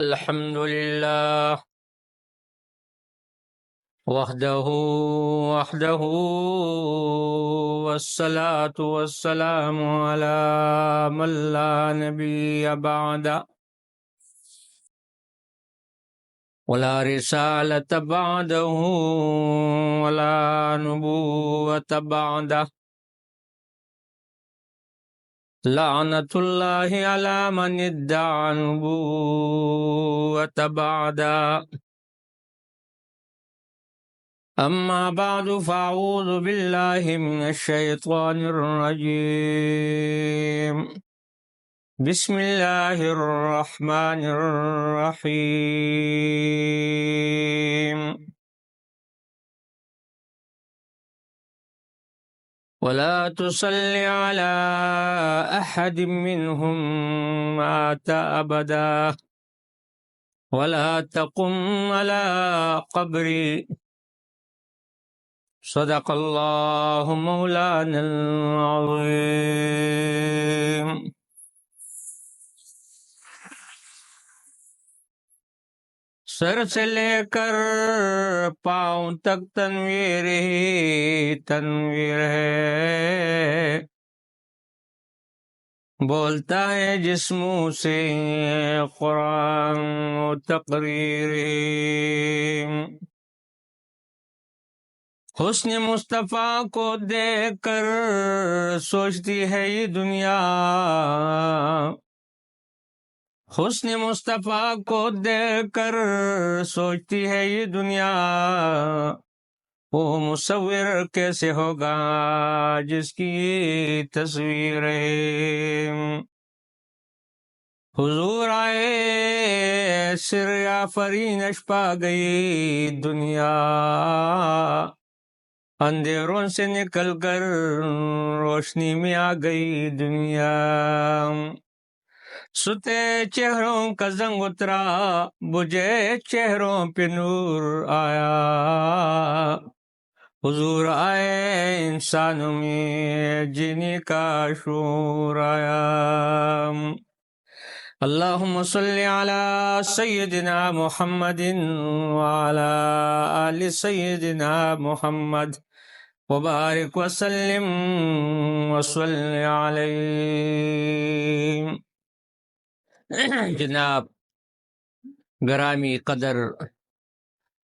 الحمد لله وحده والصلاة والسلام على من لا نبي بعده ولا رسالة بعده ولا نبوة بعده لعنة الله على من ادعى نبوة بعده. أما بعد فأعوذ بالله من الشيطان الرجيم. بسم الله الرحمن الرحيم. ولا تصل على أحد منهم مات أبدا ولا تقم على قبري. صدق اللہ مولانا العظیم. سر سے لے کر پاؤں تک تنویر ہی تنویر ہے، بولتا ہے جس منہ سے قرآن و تقریر. حسن مصطفیٰ کو دیکھ کر سوچتی ہے یہ دنیا، حسن مصطفیٰ کو دیکھ کر سوچتی ہے یہ دنیا، وہ مصور کیسے ہوگا جس کی تصویر ہے. حضور آئے سر آفرینش پا گئی دنیا، اندھیروں سے نکل کر روشنی میں آ گئی دنیا. ستے چہروں کا زنگ اترا، بجھے چہروں پہ نور آیا، حضور آئے انسانوں میں جینے کا شعور آیا. اللہم صلی علی سیدنا محمد وعلی آل سیدنا محمد وبارک وسلم وصلی علیہ. جناب گرامی قدر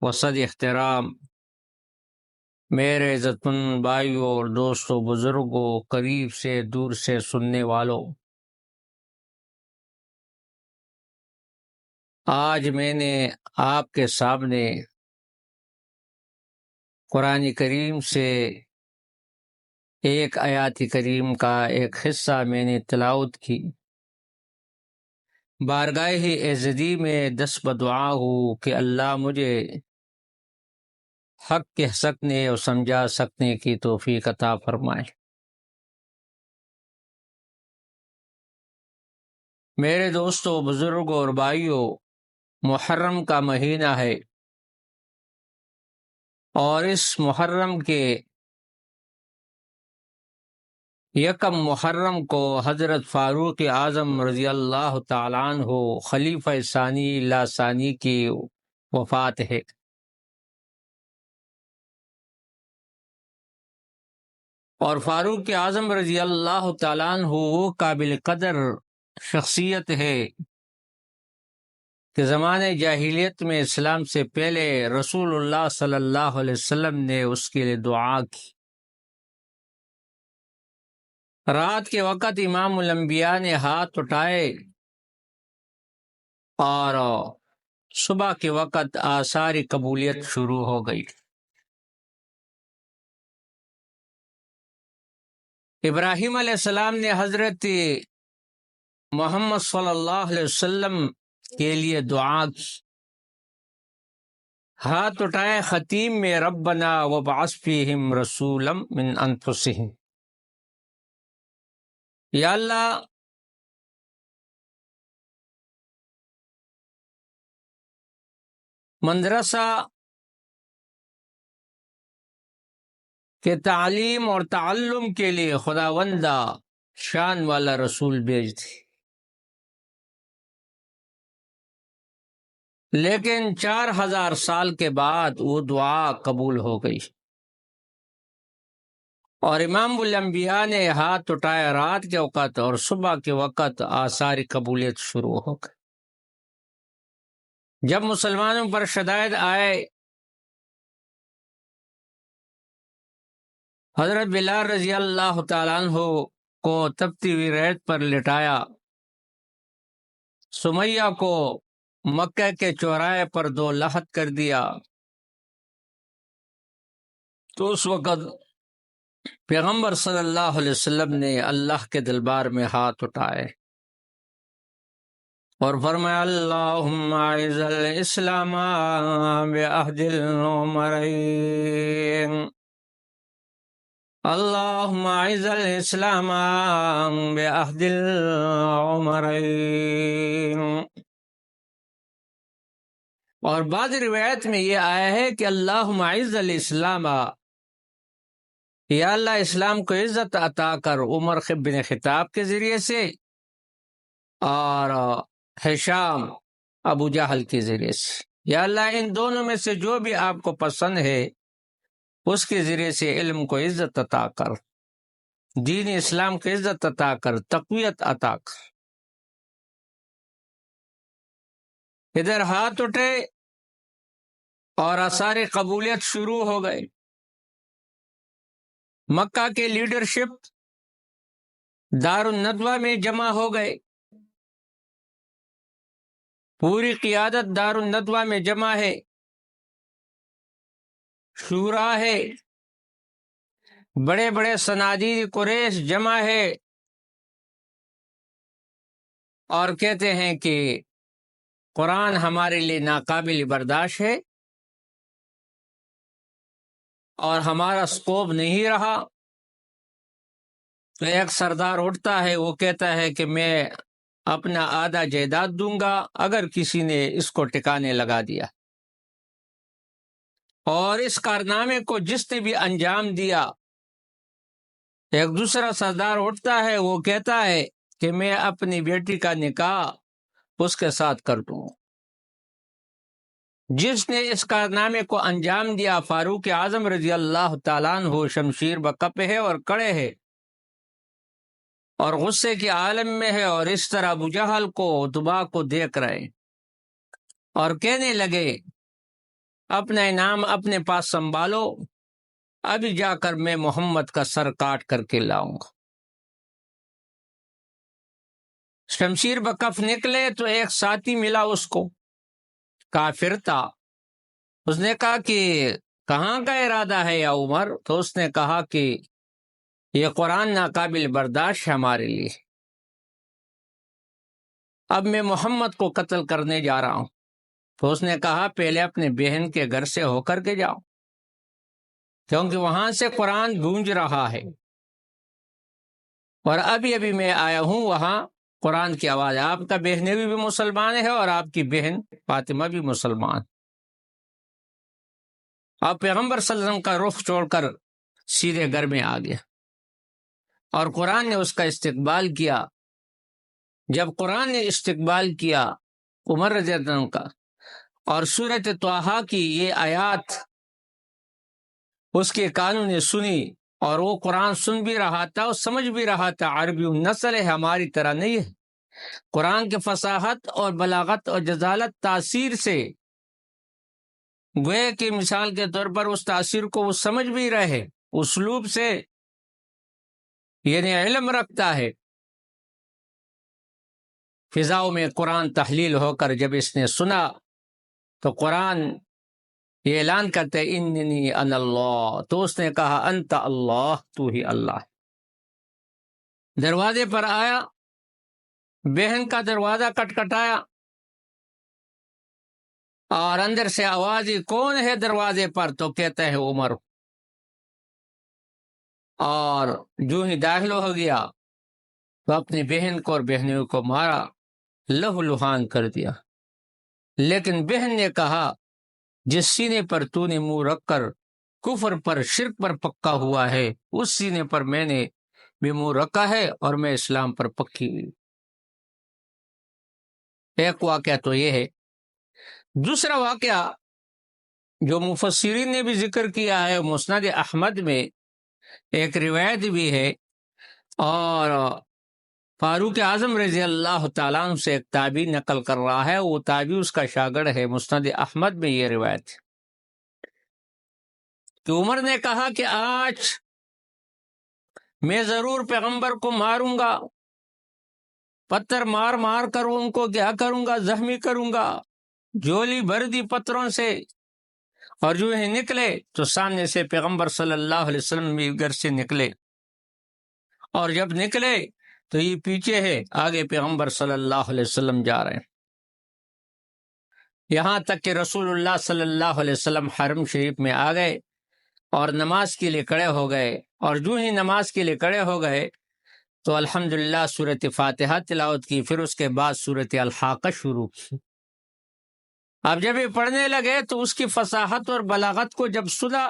وصد احترام، میرے عزتمند بھائیوں اور دوستوں، بزرگوں، قریب سے دور سے سننے والوں، آج میں نے آپ کے سامنے قرآن کریم سے ایک آیات کریم کا ایک حصہ میں نے تلاوت کی. بارگاہ ایزدی میں دست بدعا ہوں کہ اللہ مجھے حق کہہ سکنے اور سمجھا سکنے کی توفیق عطا فرمائے. میرے دوستوں، بزرگوں اور بھائیوں، محرم کا مہینہ ہے اور اس محرم کے یکم محرم کو حضرت فاروق اعظم رضی اللہ تعالیٰ عنہ خلیفہ ثانی لا ثانی کی وفات ہے. اور فاروق اعظم رضی اللہ تعالیٰ عنہ وہ قابل قدر شخصیت ہے کہ زمانے جاہلیت میں اسلام سے پہلے رسول اللہ صلی اللہ علیہ وسلم نے اس کے لیے دعا کی. رات کے وقت امام الانبیاء نے ہاتھ اٹھائے اور صبح کے وقت آثار قبولیت شروع ہو گئی. ابراہیم علیہ السلام نے حضرت محمد صلی اللہ علیہ وسلم کے لیے دعا کی، ہاتھ اٹھائے ختیم میں، ربنا وابعث فیہم رسولا من انفسہم. یا اللہ مدرسہ کے تعلیم اور تعلم کے لیے خداوندہ شان والا رسول بھیج دی. لیکن 4000 سال کے بعد وہ دعا قبول ہو گئی اور امام الانبیاء نے ہاتھ اٹھایا رات کے وقت اور صبح کے وقت آثار قبولیت شروع ہو گئے۔ جب مسلمانوں پر شدائد آئے، حضرت بلال رضی اللہ تعالیٰ عنہ کو تپتی ہوئی ریت پر لٹایا، سمیہ کو مکہ کے چوراہے پر 2 لحد کر دیا، تو اس وقت پیغمبر صلی اللہ علیہ وسلم نے اللہ کے دربار میں ہاتھ اٹھائے اور فرمایا اللہم اعز الاسلام بعہد العمرین، اللہم اعز الاسلام بعہد العمرین۔ اور بعض روایت میں یہ آیا ہے کہ اللہم اعز الاسلام، یا اللہ اسلام کو عزت عطا کر، عمر بن خطاب کے ذریعے سے اور ہشام ابو جہل کے ذریعے سے، یا اللہ ان دونوں میں سے جو بھی آپ کو پسند ہے اس کے ذریعے سے علم کو عزت عطا کر، دین اسلام کو عزت عطا کر، تقویت عطا کر۔ ادھر ہاتھ اٹھے اور آثار قبولیت شروع ہو گئے۔ مکہ کے لیڈرشپ دار الندوہ میں جمع ہو گئے، پوری قیادت دار الندوہ میں جمع ہے، شورا ہے، بڑے بڑے صنادید قریش جمع ہے اور کہتے ہیں کہ قرآن ہمارے لیے ناقابل برداشت ہے اور ہمارا سکوپ نہیں رہا۔ تو ایک سردار اٹھتا ہے، وہ کہتا ہے کہ میں اپنا آدھا جائیداد دوں گا اگر کسی نے اس کو ٹکانے لگا دیا۔ اور اس کارنامے کو جس نے بھی انجام دیا، ایک دوسرا سردار اٹھتا ہے، وہ کہتا ہے کہ میں اپنی بیٹی کا نکاح اس کے ساتھ کر دوں۔ جس نے اس کارنامے کو انجام دیا، فاروق اعظم رضی اللہ تعالیٰ عنہ شمشیر بکف ہے اور کڑے ہے اور غصے کے عالم میں ہے، اور اس طرح ابو جہل کو، عتبہ کو دیکھ رہے اور کہنے لگے اپنا انعام اپنے پاس سنبھالو، ابھی جا کر میں محمد کا سر کاٹ کر کے لاؤں گا۔ شمشیر بکف نکلے تو ایک ساتھی ملا اس کو، کافر تھا۔ اس نے کہا کہ کہاں کا ارادہ ہے یا عمر؟ تو اس نے کہا کہ یہ قرآن ناقابل برداشت ہے ہمارے لیے، اب میں محمد کو قتل کرنے جا رہا ہوں۔ تو اس نے کہا پہلے اپنے بہن کے گھر سے ہو کر کے جاؤ، کیونکہ وہاں سے قرآن گونج رہا ہے، اور ابھی ابھی میں آیا ہوں وہاں قرآن کی آواز، آپ کا بہن بھی مسلمان ہے اور آپ کی بہن فاطمہ بھی مسلمان۔ آپ پیغمبر صلی اللہ علیہ وسلم کا رخ چھوڑ کر سیدھے گھر میں آ گیا اور قرآن نے اس کا استقبال کیا۔ جب قرآن نے استقبال کیا عمر رضی اللہ عنہ کا، اور سورۃ طٰہٰ کی یہ آیات اس کے کانوں نے سنی، اور وہ قرآن سن بھی رہا تھا اور سمجھ بھی رہا تھا، عربی نسل ہے، ہماری طرح نہیں ہے۔ قرآن کی فصاحت اور بلاغت اور جزالت تاثیر سے، گوئے کی مثال کے طور پر اس تاثیر کو وہ سمجھ بھی رہے، اسلوب سے یعنی علم رکھتا ہے۔ فضاؤں میں قرآن تحلیل ہو کر جب اس نے سنا تو قرآن یہ اعلان کرتے اننی انا اللہ، تو اس نے کہا انت اللہ، تو ہی اللہ۔ دروازے پر آیا، بہن کا دروازہ کٹکھٹایا اور اندر سے آواز کون ہے دروازے پر؟ تو کہتا ہے عمر، اور جو ہی داخل ہو گیا تو اپنی بہن کو اور بہنوں کو مارا، لہو لہان کر دیا۔ لیکن بہن نے کہا جس سینے پر تو نے منہ رکھ کر کفر پر، شرک پر پکا ہوا ہے، اس سینے پر میں نے بھی منہ رکھا ہے اور میں اسلام پر پکی ہوئی۔ ایک واقعہ تو یہ ہے۔ دوسرا واقعہ جو مفسرین نے بھی ذکر کیا ہے، مسند احمد میں ایک روایت بھی ہے، اور فاروق اعظم رضی اللہ تعالیٰ عنہ سے ایک تابعی نقل کر رہا ہے، وہ تابعی اس کا شاگرد ہے۔ مسند احمد میں یہ روایت ہے کہ عمر نے کہا کہ آج میں ضرور پیغمبر کو ماروں گا، پتھر مار مار کر ان کو کیا کروں گا، زخمی کروں گا، جولی بھر دی پتھروں سے۔ اور جو ہے نکلے تو سامنے سے پیغمبر صلی اللہ علیہ وسلم بھی گھر سے نکلے، اور جب نکلے تو یہ پیچھے ہے، آگے پیغمبر صلی اللہ علیہ وسلم جا رہے ہیں، یہاں تک کہ رسول اللہ صلی اللہ علیہ وسلم حرم شریف میں آ گئے اور نماز کے لیے کھڑے ہو گئے، اور جو ہی نماز کے لیے کھڑے ہو گئے تو الحمدللہ سورۃ فاتحہ تلاوت کی، پھر اس کے بعد سورۃ الحاقہ شروع کی۔ اب جب یہ پڑھنے لگے تو اس کی فصاحت اور بلاغت کو جب سنا،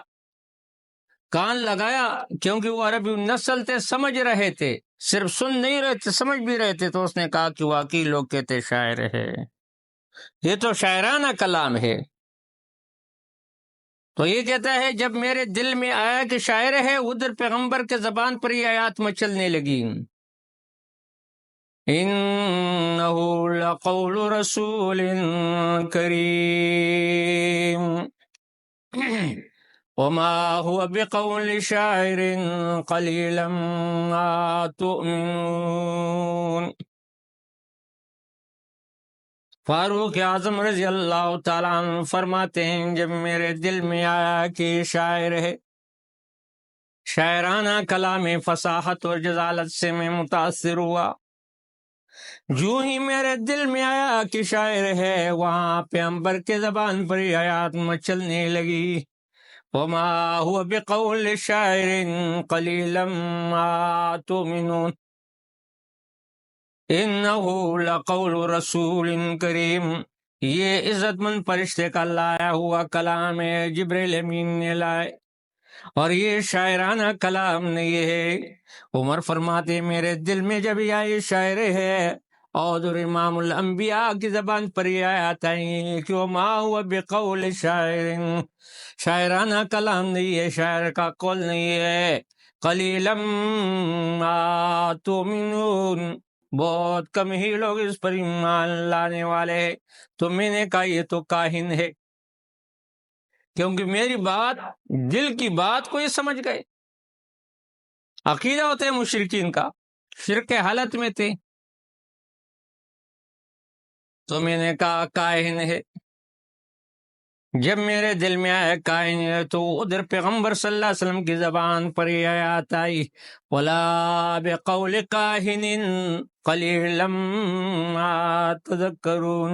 کان لگایا، کیونکہ وہ عربی نسل تھے، سمجھ رہے تھے، صرف سن نہیں رہے تھے، سمجھ بھی رہے تھے، تو اس نے کہا کہ واقعی لوگ کہتے شاعر ہے، یہ تو شاعرانہ کلام ہے۔ تو یہ کہتا ہے جب میرے دل میں آیا کہ شاعر ہے، ادھر پیغمبر کے زبان پر یہ آیات مچلنے لگی، انہو لقول رسول کریم وما هو بقول شاعر قلیلا ما تؤمنون۔ فاروق اعظم رضی اللہ تعالیٰ عنہ فرماتے ہیں جب میرے دل میں آیا کہ شاعر ہے، شاعرانہ کلام فصاحت اور جزالت سے میں متاثر ہوا، جو ہی میرے دل میں آیا کہ شاعر ہے، وہاں پیغمبر کے زبان پر یہ آیات مچلنے لگی، وما هو بقول شاعر قلیلا ما تؤمنون انہو لقول رسول کریم۔ یہ عزت مند فرشتے کا لایا ہوا کلام ہے، جبریل امین نے لائے، اور یہ شاعرانہ کلام نہیں ہے۔ عمر فرماتے میرے دل میں جب یہ شاعر ہے، اور امام الانبیاء کی زبان پر یہ آیات آئی کہ وما هو بقول شاعر، شاعرانہ کلام نہیں ہے، شاعر کا قول نہیں ہے، قلیلا ما تؤمنون، بہت کم ہی لوگ اس پر ایمان لانے والے ہیں۔ تو میں نے کہا یہ تو کاہن ہے، کیونکہ میری بات، دل کی بات کو یہ سمجھ گئے۔ عقیدہ ہوتے ہیں مشرکین کا، شرک کے حالت میں تھے، تو میں نے کہا کاہن ہے۔ جب میرے دل میں آیا کاہن ہے تو ادھر پیغمبر صلی اللہ علیہ وسلم کی زبان پر یہ آیات آئی وَلَا بِقَوْلِ كَاهِنٍ قَلِيلًا مَا تَذَكَّرُونَ،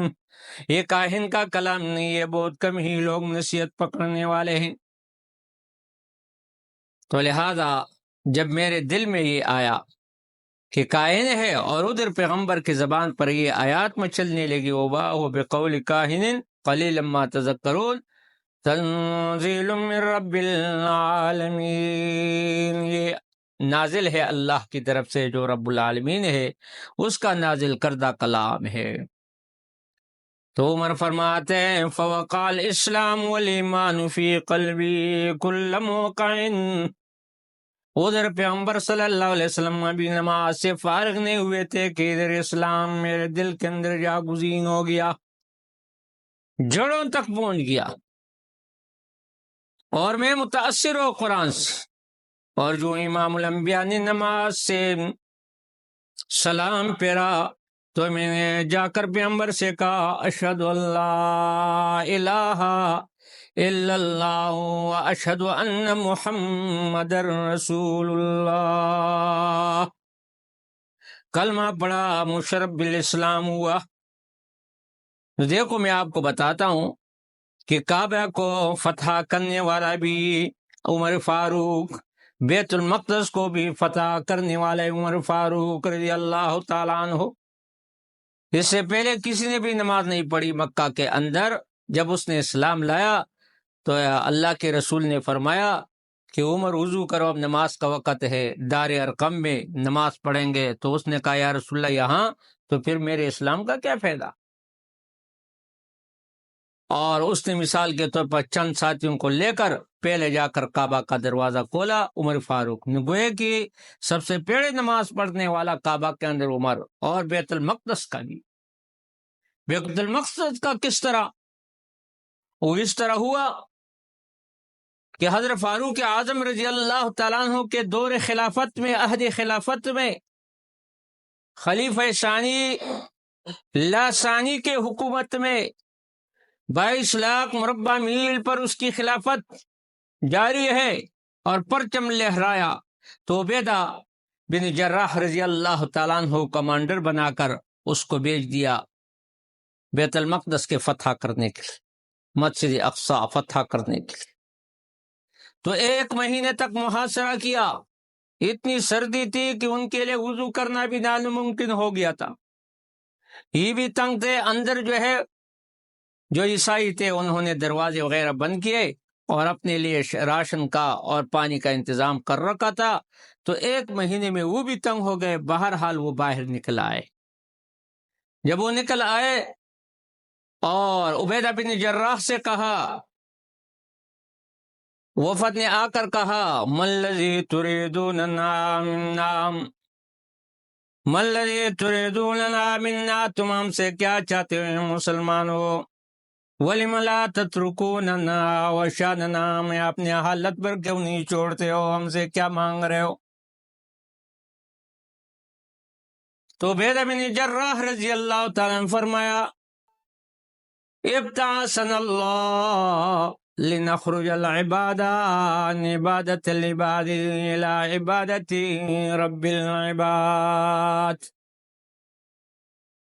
یہ کاہن کا کلام نہیں ہے، بہت کم ہی لوگ نصیحت پکڑنے والے ہیں۔ تو لہذا جب میرے دل میں یہ آیا کہ کائن ہے، اور ادھر پیغمبر کی زبان پر یہ آیات میں چلنے لگی وَبَاهُ بِقَوْلِ كَاهِنٍ قَلِيلًا مَا تَذَكَّرُونَ تنزیل من رب العالمین، یہ نازل ہے اللہ کی طرف سے جو رب العالمین ہے، اس کا نازل کردہ کلام ہے۔ تو عمر فرماتے ہیں فوقع الاسلام والایمان فی قلبی کل موقع، ادھر پیغمبر صلی اللہ علیہ وسلم ابھی نماز سے فارغ نہیں ہوئے تھے کہ ادھر اسلام میرے دل کے اندر جا گزین ہو گیا، جڑوں تک پہنچ گیا، اور میں متاثر ہوں قرآن سے۔ اور جو امام الانبیاء نے نماز سے سلام پھیرا تو میں نے جا کر پیغمبر سے کہا اشہد ان لا الہ الا اللہ واشہد ان محمد رسول اللہ، کلمہ پڑھا، مشرف بالاسلام ہوا۔ تو دیکھو میں آپ کو بتاتا ہوں کہ کعبہ کو فتح کرنے والا بھی عمر فاروق، بیت المقدس کو بھی فتح کرنے والے عمر فاروق رضی اللہ تعالیٰ عنہ۔ اس سے پہلے کسی نے بھی نماز نہیں پڑھی مکہ کے اندر۔ جب اس نے اسلام لایا تو اللہ کے رسول نے فرمایا کہ عمر وضو کرو، اب نماز کا وقت ہے، دار ارقم میں نماز پڑھیں گے۔ تو اس نے کہا یا رسول اللہ یہاں، تو پھر میرے اسلام کا کیا فائدہ؟ اور اس نے مثال کے طور پر چند ساتھیوں کو لے کر پہلے جا کر کعبہ کا دروازہ کھولا۔ عمر فاروق نے گویا کہ سب سے پہلے نماز پڑھنے والا کعبہ کے اندر عمر، اور بیت المقدس کا بھی۔ بیت المقدس کا کس طرح؟ وہ اس طرح ہوا کہ حضرت فاروق اعظم رضی اللہ تعالیٰ عنہ کے دور خلافت میں، عہد خلافت میں، خلیفہ ثانی لا ثانی کے حکومت میں 22 لاکھ مربع میل پر اس کی خلافت جاری ہے اور پرچم لہرایا، تو عبیدہ بن جراح رضی اللہ تعالیٰ عنہ کمانڈر بنا کر اس کو بھیج دیا بیت المقدس کے فتح کرنے کے لیے، مسجد اقصی فتح کرنے کے لیے۔ تو 1 مہینے تک محاصرہ کیا، اتنی سردی تھی کہ ان کے لیے وضو کرنا بھی ناممکن ہو گیا تھا، یہ بھی تنگ تھے اندر۔ جو عیسائی تھے انہوں نے دروازے وغیرہ بند کیے اور اپنے لیے راشن کا اور پانی کا انتظام کر رکھا تھا، تو 1 مہینے میں وہ بھی تنگ ہو گئے۔ بہرحال وہ باہر نکل آئے۔ جب وہ نکل آئے اور عبیدہ بن جراح سے کہا، وفد نے آ کر کہا، مَلَّذِي تُرِيدُونَ مِنَّا، تم ہم سے کیا چاہتے ہو مسلمانوں؟ وَلِمَ لَا تَتْرُكُونَنَا وَشَأْنَنَا، میں اپنے حالت پر کیوں نہیں چھوڑتے ہو؟ ہم سے کیا مانگ رہے ہو؟ تو عبیدہ بن جراح رضی اللہ تعالیٰ عنہ فرمایا، ابتعثنا اللہ لنخرج العباد عن عبادت العباد الى عبادت رب العباد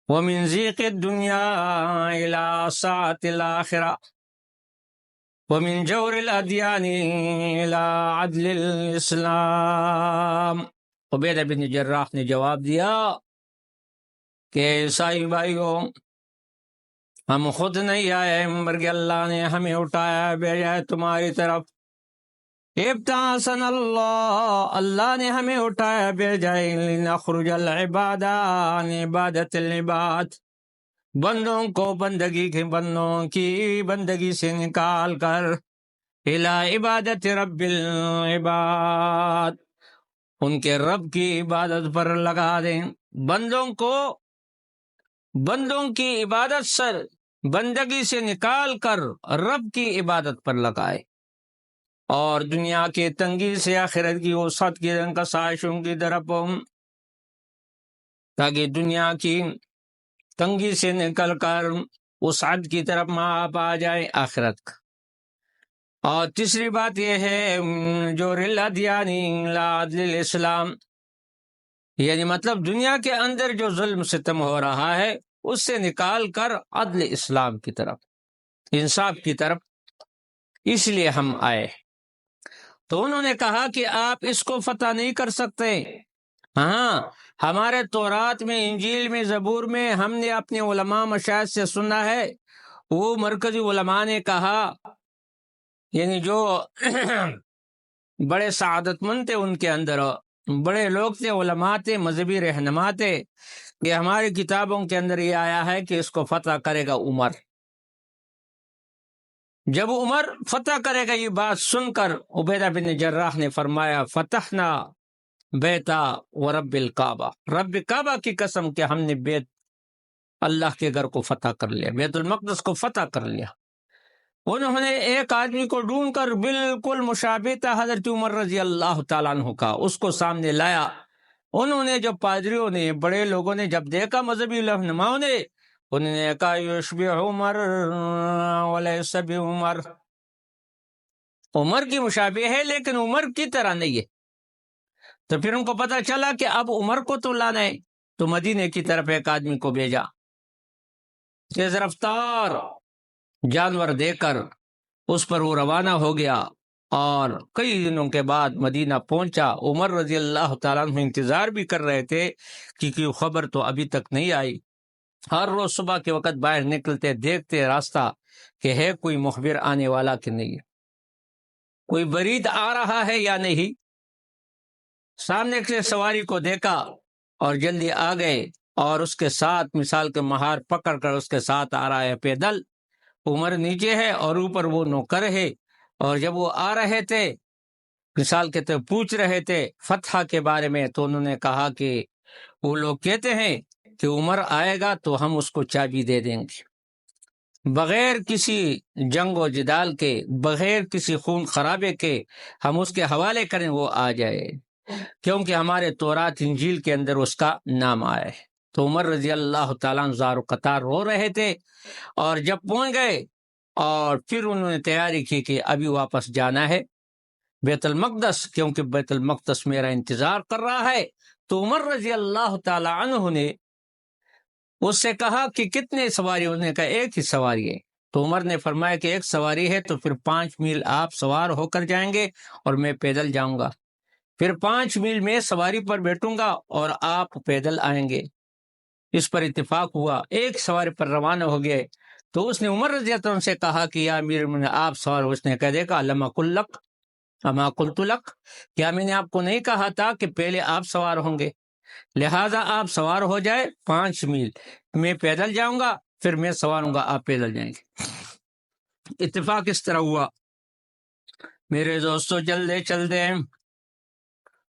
ومن ضيق الدنيا الى سعة الآخرة ومن جور الادیان الى عدل الاسلام۔ عبیدہ بن جراح نے جواب دیا کہ عیسائی بھائیوں، ہم خود نہیں آئے، بلکہ اللہ نے ہمیں اٹھایا بھیجا ہے تمہاری طرف۔ ابتعثنا اللہ، اللہ نے ہمیں اٹھایا بھیجا ہے، لنخرج العباد عن عبادت العباد، بندوں کو بندوں کی بندگی سے نکال کر الی عبادت رب العباد، ان کے رب کی عبادت پر لگا دیں۔ بندوں کی عبادت سر بندگی سے نکال کر رب کی عبادت پر لگائے، اور دنیا کے تنگی سے آخرت کی وسعت کی کشائشوں کی طرف، تاکہ دنیا کی تنگی سے نکل کر وسعت کی طرف آپ آ جائے آخرت کا۔ اور تیسری بات یہ ہے جو الادیانی لا عدل الاسلام، یعنی مطلب دنیا کے اندر جو ظلم ستم ہو رہا ہے اس سے نکال کر عدل اسلام کی طرف، انصاف کی طرف، اس لیے ہم آئے۔ تو انہوں نے کہا کہ آپ اس کو فتح نہیں کر سکتے۔ ہاں، ہمارے تورات میں، انجیل میں، زبور میں ہم نے اپنے علماء مشائخ سے سنا ہے، وہ مرکزی علماء نے کہا، یعنی جو بڑے سعادت مند تھے، ان کے اندر بڑے لوگ تھے، علماء تھے، مذہبی رہنما تھے، کہ ہماری کتابوں کے اندر یہ آیا ہے کہ اس کو فتح کرے گا عمر۔ جب عمر فتح کرے گا، یہ بات سن کر عبیدہ بن جراح نے فرمایا، فتحنا بیتا ورب الکعبہ، رب کعبہ کی قسم کہ ہم نے بیت اللہ کے گھر کو فتح کر لیا، بیت المقدس کو فتح کر لیا۔ انہوں نے ایک آدمی کو ڈھونڈ کر بالکل مشابہ تھا حضرت عمر رضی اللہ تعالیٰ عنہ کا، اس کو سامنے لایا۔ انہوں نے جب پادریوں نے، بڑے لوگوں نے جب دیکھا، مذہبی رہنماؤں نے، انہوں نے کہا یشبہ عمر ولیس بعمر، عمر کی مشابہ ہے لیکن عمر کی طرح نہیں ہے۔ تو پھر ان کو پتہ چلا کہ اب عمر کو تو لانا ہے، تو مدینے کی طرف ایک آدمی کو بھیجا، تیز رفتار جانور دے کر اس پر وہ روانہ ہو گیا، اور کئی دنوں کے بعد مدینہ پہنچا۔ عمر رضی اللہ تعالیٰ عنہ انتظار بھی کر رہے تھے کیونکہ خبر تو ابھی تک نہیں آئی۔ ہر روز صبح کے وقت باہر نکلتے، دیکھتے راستہ کہ ہے کوئی مخبر آنے والا کہ نہیں ہے، کوئی برید آ رہا ہے یا نہیں۔ سامنے سے سواری کو دیکھا اور جلدی آ گئے، اور اس کے ساتھ مثال کے مہار پکڑ کر اس کے ساتھ آ رہا ہے پیدل، عمر نیچے ہے اور اوپر وہ نوکر ہے، اور جب وہ آ رہے تھے مثال کے طور پوچھ رہے تھے فتح کے بارے میں، تو انہوں نے کہا کہ وہ لوگ کہتے ہیں کہ عمر آئے گا تو ہم اس کو چابی دے دیں گے، بغیر کسی جنگ و جدال کے، بغیر کسی خون خرابے کے ہم اس کے حوالے کریں، وہ آ جائے، کیونکہ ہمارے تورات انجیل کے اندر اس کا نام آیا ہے۔ تو عمر رضی اللہ تعالیٰ عنہ زار و قطار رو رہے تھے، اور جب پہنچ گئے اور پھر انہوں نے تیاری کی کہ ابھی واپس جانا ہے بیت المقدس، کیونکہ بیت المقدس میرا انتظار کر رہا ہے۔ تو عمر رضی اللہ تعالیٰ عنہ نے اس سے کہا کہ کتنے سواری؟ انہوں نے کہا ایک ہی سواری ہے۔ تو عمر نے فرمایا کہ ایک سواری ہے تو پھر 5 میل آپ سوار ہو کر جائیں گے اور میں پیدل جاؤں گا، پھر 5 میل میں سواری پر بیٹھوں گا اور آپ پیدل آئیں گے۔ اس پر اتفاق ہوا، ایک سواری پر روانہ ہو گئے۔ تو اس نے عمر رضی اللہ عنہ سے کہا کہ یا امیر المومنین آپ سوار ہو۔ اس نے کہہ دیکھا لم اقل لک اما قلت لک، کیا میں نے آپ کو نہیں کہا تھا کہ پہلے آپ سوار ہوں گے؟ لہذا آپ سوار ہو جائے، 5 میل میں پیدل جاؤں گا، پھر میں سوار ہوں گا، آپ پیدل جائیں گے۔ اتفاق اس طرح ہوا۔ میرے دوستو چلتے چلتے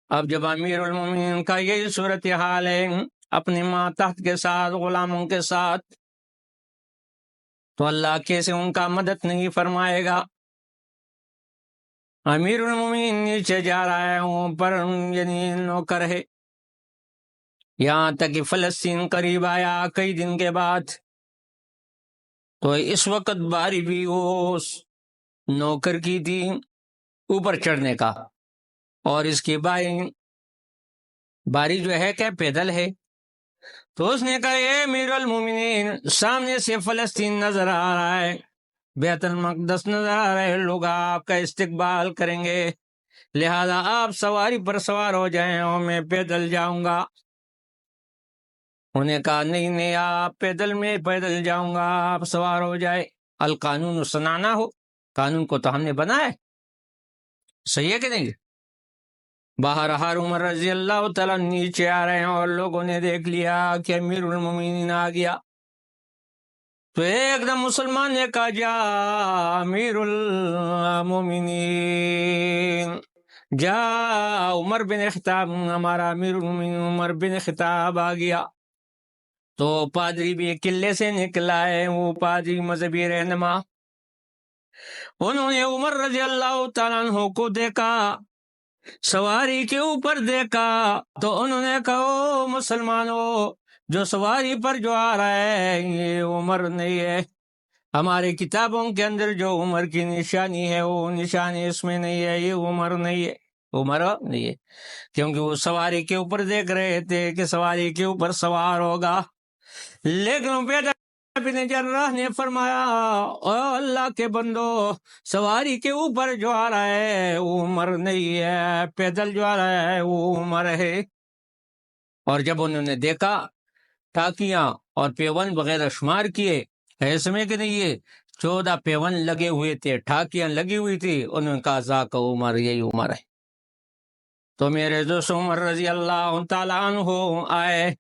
اب جب امیر المومنین کا یہی صورتحال ہے اپنی ماں تحت کے ساتھ، غلاموں کے ساتھ، تو اللہ کیسے ان کا مدد نہیں فرمائے گا؟ امیر المومنین نیچے جا رہا ہے، اوپر یعنی نوکر ہے، یہاں تک کہ فلسطین قریب آیا کئی دن کے بعد۔ تو اس وقت باری بھی اس نوکر کی تھی اوپر چڑھنے کا، اور اس کی باری جو ہے کہ پیدل ہے۔ تو اس نے کہا اے امیر المومنین، سامنے سے فلسطین نظر آ رہا ہے، بیت المقدس نظر آ رہے، لوگ آپ کا استقبال کریں گے، لہذا آپ سواری پر سوار ہو جائیں اور میں پیدل جاؤں گا۔ انہوں نے کہا نہیں نہیں، آپ پیدل، میں پیدل جاؤں گا، آپ سوار ہو جائے۔ القانون سنانا ہو، قانون کو تو ہم نے بنایا، صحیح ہے کہ نہیں؟ باہر عمر رضی اللہ تعالیٰ نیچے آ رہے ہیں اور لوگوں نے دیکھ لیا کہ امیر المومنین آ گیا۔ تو ایک دم مسلمان نے کہا جا امیر المومنین، جا عمر بن خطاب، ہمارا امیر المومنین عمر بن خطاب آ گیا۔ تو پادری بھی قلعے سے نکلا ہے، وہ پادری مذہبی رہنما، انہوں نے عمر رضی اللہ تعالیٰ عنہ کو دیکھا، سواری کے اوپر دیکھا، تو انہوں نے کہا او مسلمانوں، جو سواری پر جو آ رہا ہے یہ عمر نہیں ہے، ہمارے کتابوں کے اندر جو عمر کی نشانی ہے وہ نشانی اس میں نہیں ہے، یہ عمر نہیں ہے، عمر نہیں ہے، کیونکہ وہ سواری کے اوپر دیکھ رہے تھے کہ سواری کے اوپر سوار ہوگا۔ لیکن بیٹا بن جراح نے فرمایا او اللہ کے بندو، سواری کے اوپر جو آ رہا ہے وہ عمر نہیں ہے، پیدل جو آ رہا ہے وہ عمر ہے۔ اور جب انہوں نے دیکھا ٹاکیاں اور پیون وغیرہ شمار کیے، ایسے میں کہ نہیں، یہ 14 پیون لگے ہوئے تھے، ٹھاکیاں لگی ہوئی تھی، انہوں نے کہا ذاک عمر، یہی عمر ہے۔ تو میرے دوست عمر رضی اللہ تعالیٰ عنہ آئے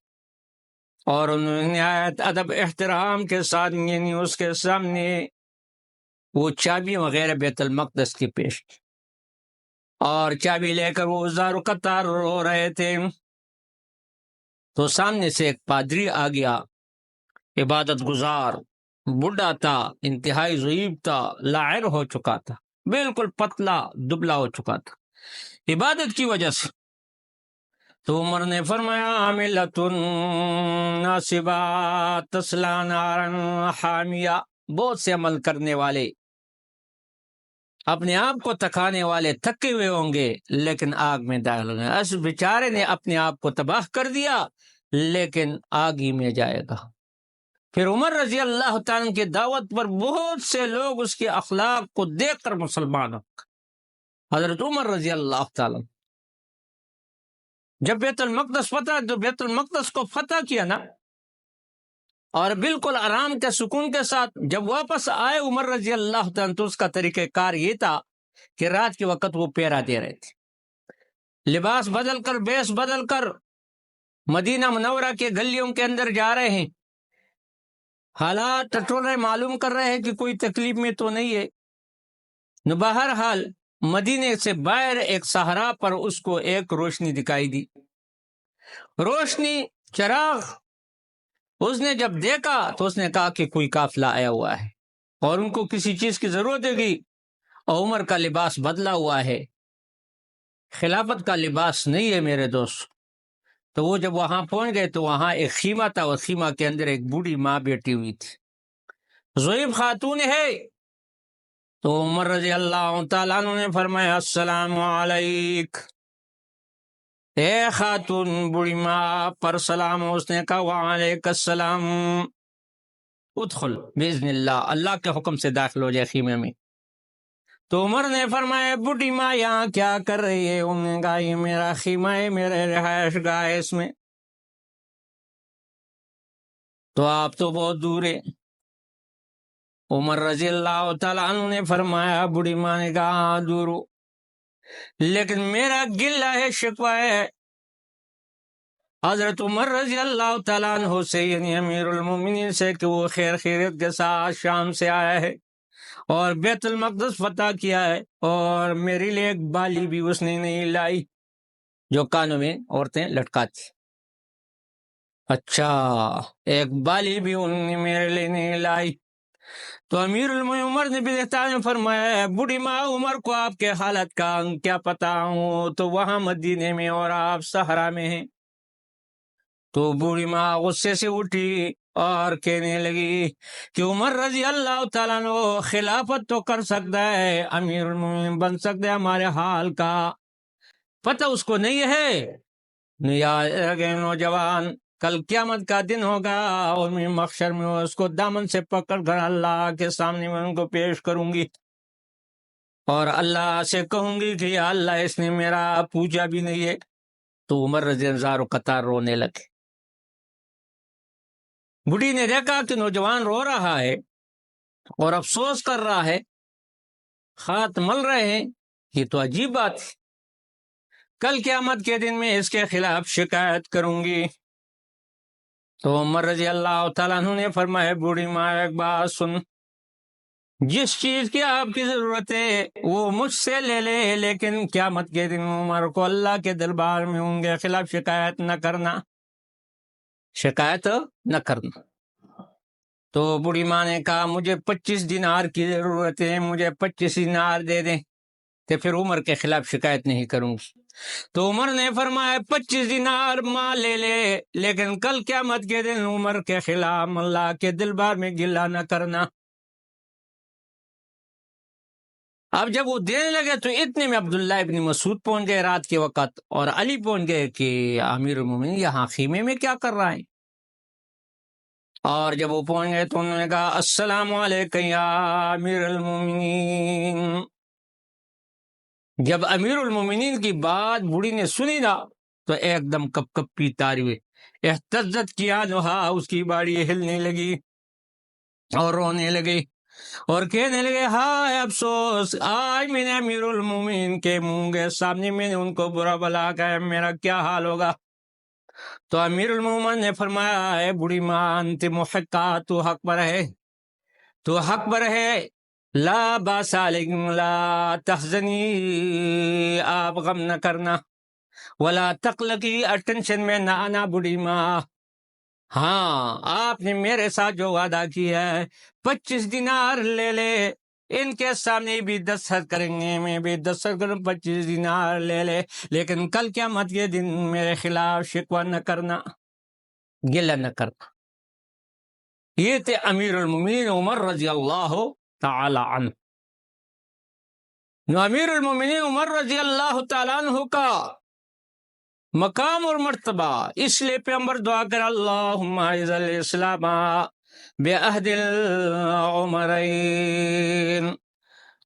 اور انہوں نے نہایت ادب احترام کے ساتھ یعنی اس کے سامنے وہ چابی وغیرہ بیت المقدس کی پیش کی، اور چابی لے کر وہ زار و قطار رو رہے تھے۔ تو سامنے سے ایک پادری آ گیا، عبادت گزار، بوڑھا تھا، انتہائی ضعیف تھا، لاعر ہو چکا تھا، بالکل پتلا دبلا ہو چکا تھا عبادت کی وجہ سے۔ تو عمر نے فرمایا عاملۃ ناصبہ تصلی نارا حامیہ، بہت سے عمل کرنے والے، اپنے آپ کو تکانے والے تھکے ہوئے ہوں گے لیکن آگ میں داخل ہوں گے۔ اس بیچارے نے اپنے آپ کو تباہ کر دیا لیکن آگ ہی میں جائے گا۔ پھر عمر رضی اللہ تعالیٰ کی دعوت پر بہت سے لوگ اس کے اخلاق کو دیکھ کر مسلمان ہو گئے۔ حضرت عمر رضی اللہ تعالیٰ جب بیت المقدس فتح، تو بیت المقدس کو فتح کیا نا، اور بالکل آرام کے سکون کے ساتھ جب واپس آئے عمر رضی اللہ تعالیٰ، تو اس کا طریقہ کار یہ تھا کہ رات کے وقت وہ پیرا دے رہے تھے، لباس بدل کر، بیس بدل کر مدینہ منورہ کے گلیوں کے اندر جا رہے ہیں، حالات ٹٹولے معلوم کر رہے ہیں کہ کوئی تکلیف میں تو نہیں ہے۔ نو بہرحال مدینے سے باہر ایک صحرا پر اس کو ایک روشنی دکھائی دی، روشنی، چراغ۔ اس نے جب دیکھا تو اس نے کہا کہ کوئی قافلہ آیا ہوا ہے اور ان کو کسی چیز کی ضرورت ہوگی، اور عمر کا لباس بدلا ہوا ہے، خلافت کا لباس نہیں ہے میرے دوست۔ تو وہ جب وہاں پہنچ گئے تو وہاں ایک خیمہ تھا، اور خیمہ کے اندر ایک بوڑھی ماں بیٹھی ہوئی تھی، ضعیف خاتون ہے۔ تو عمر رضی اللہ تعالیٰ عنہ نے فرمایا السلام علیک، اے خاتون بوڑھی ماں پر سلام۔ اس نے کہا وعلیک السلام، ادخل باذن اللہ، اللہ کے حکم سے داخل ہو جائے خیمے میں۔ تو عمر نے فرمایا بوڑھی ماں یہاں کیا کر رہی ہے؟ انہوں نے کہا یہ میرا خیمہ ہے، میرے رہائش گاہ ہے اس میں۔ تو آپ تو بہت دور ہے۔ عمر رضی اللہ تعالیٰ عنہ نے فرمایا، بوڑھی ماں نے کہا ہاں دور ہو، لیکن میرا گلہ ہے، شکوہ ہے حضرت عمر رضی اللہ تعالیٰ عنہ سے، یعنی امیر المومنین سے، کہ وہ خیر خیریت کے ساتھ شام سے آیا ہے اور بیت المقدس فتح کیا ہے، اور میرے لیے ایک بالی بھی اس نے نہیں لائی جو کانوں میں عورتیں لٹکاتی۔ اچھا، ایک بالی بھی انہوں نے میرے لیے نہیں لائی۔ تو امیر المومنین عمر نے بھی فرمایا بوڑھی ماں، عمر کو آپ کے حالت کا کیا پتا ہوں، تو وہاں مدینے میں اور آپ صحرا میں ہیں۔ تو بوڑھی ماں غصے سے اٹھی اور کہنے لگی کہ عمر رضی اللہ تعالیٰ عنہ خلافت تو کر سکتا ہے، امیر المومنین بن سکتا ہے، ہمارے حال کا پتہ اس کو نہیں ہے۔ یاد رکھے نوجوان، کل قیامت کا دن ہوگا اور میں محشر میں اس کو دامن سے پکڑ کر اللہ کے سامنے میں ان کو پیش کروں گی، اور اللہ سے کہوں گی کہ یا اللہ اس نے میرا پوچھا بھی نہیں ہے۔ تو عمر رضی اللہ عنہ قطار رونے لگے۔ بوڑھی نے دیکھا کہ نوجوان رو رہا ہے اور افسوس کر رہا ہے، خات مل رہے ہیں، یہ تو عجیب بات ہے، کل قیامت کے دن میں اس کے خلاف شکایت کروں گی۔ تو عمر رضی اللہ تعالیٰ عنہ نے فرمایا بوڑھی ماں ایک بات سن، جس چیز کی آپ کی ضرورت ہے وہ مجھ سے لے لے، لیکن قیامت کے دن عمر کو اللہ کے دربار میں ان کے خلاف شکایت نہ کرنا، شکایت نہ کرنا۔ تو بوڑھی ماں نے کہا مجھے 25 دینار کی ضرورت ہے، مجھے 25 دینار دے دیں تو پھر عمر کے خلاف شکایت نہیں کروں گی۔ تو عمر نے فرمایا 25 دینار ماں لے لے، لیکن کل قیامت کے دن عمر کے خلاف اللہ کے دربار میں گلہ نہ کرنا۔ اب جب وہ دینے لگے تو اتنے میں عبداللہ ابن مسعود پہنچ گئے رات کے وقت، اور علی پہنچ گئے کہ امیر المومنین یہاں خیمے میں کیا کر رہا ہے؟ اور جب وہ پہنچ گئے تو انہوں نے کہا السلام علیکم یا امیر المومنین۔ جب امیر المومنین کی بات بوڑھی نے سنی نا تو ایک دم کپ کپی تاری ہوئے، اہتزت کیا نہا، اس کی باڑی ہلنے لگی اور رونے لگی اور کہنے لگے ہائے افسوس، آج میں نے امیر المومنین کے منہ کے سامنے میں نے ان کو برا بلا کہا، میرا کیا حال ہوگا؟ تو امیر المومنین نے فرمایا اے بوڑھی ماں انت محقہ، تو حق پر ہے، تو حق پر ہے، لا باس علیکم لا تحزنی، آپ غم نہ کرنا، ولا تقلقی، ٹینشن میں نہ آنا بوڑھی ماں۔ ہاں آپ نے میرے ساتھ جو وعدہ کیا ہے 25 دینار لے لے، ان کے سامنے بھی دستخط کریں گے، میں بھی دستخط کروں، 25 دینار لے لے، لیکن کل قیامت کے دن میرے خلاف شکوہ نہ کرنا، گلہ نہ کرنا۔ یہ تھے امیر المومنین عمر رضی اللہ تعالی عنہ۔ نو امیر المومنین عمر رضی اللہ تعالیٰ عنہ کا مقام اور مرتبہ، اس لیے پیغمبر دعا کر اللہم اعز الاسلام بعہد العمرین،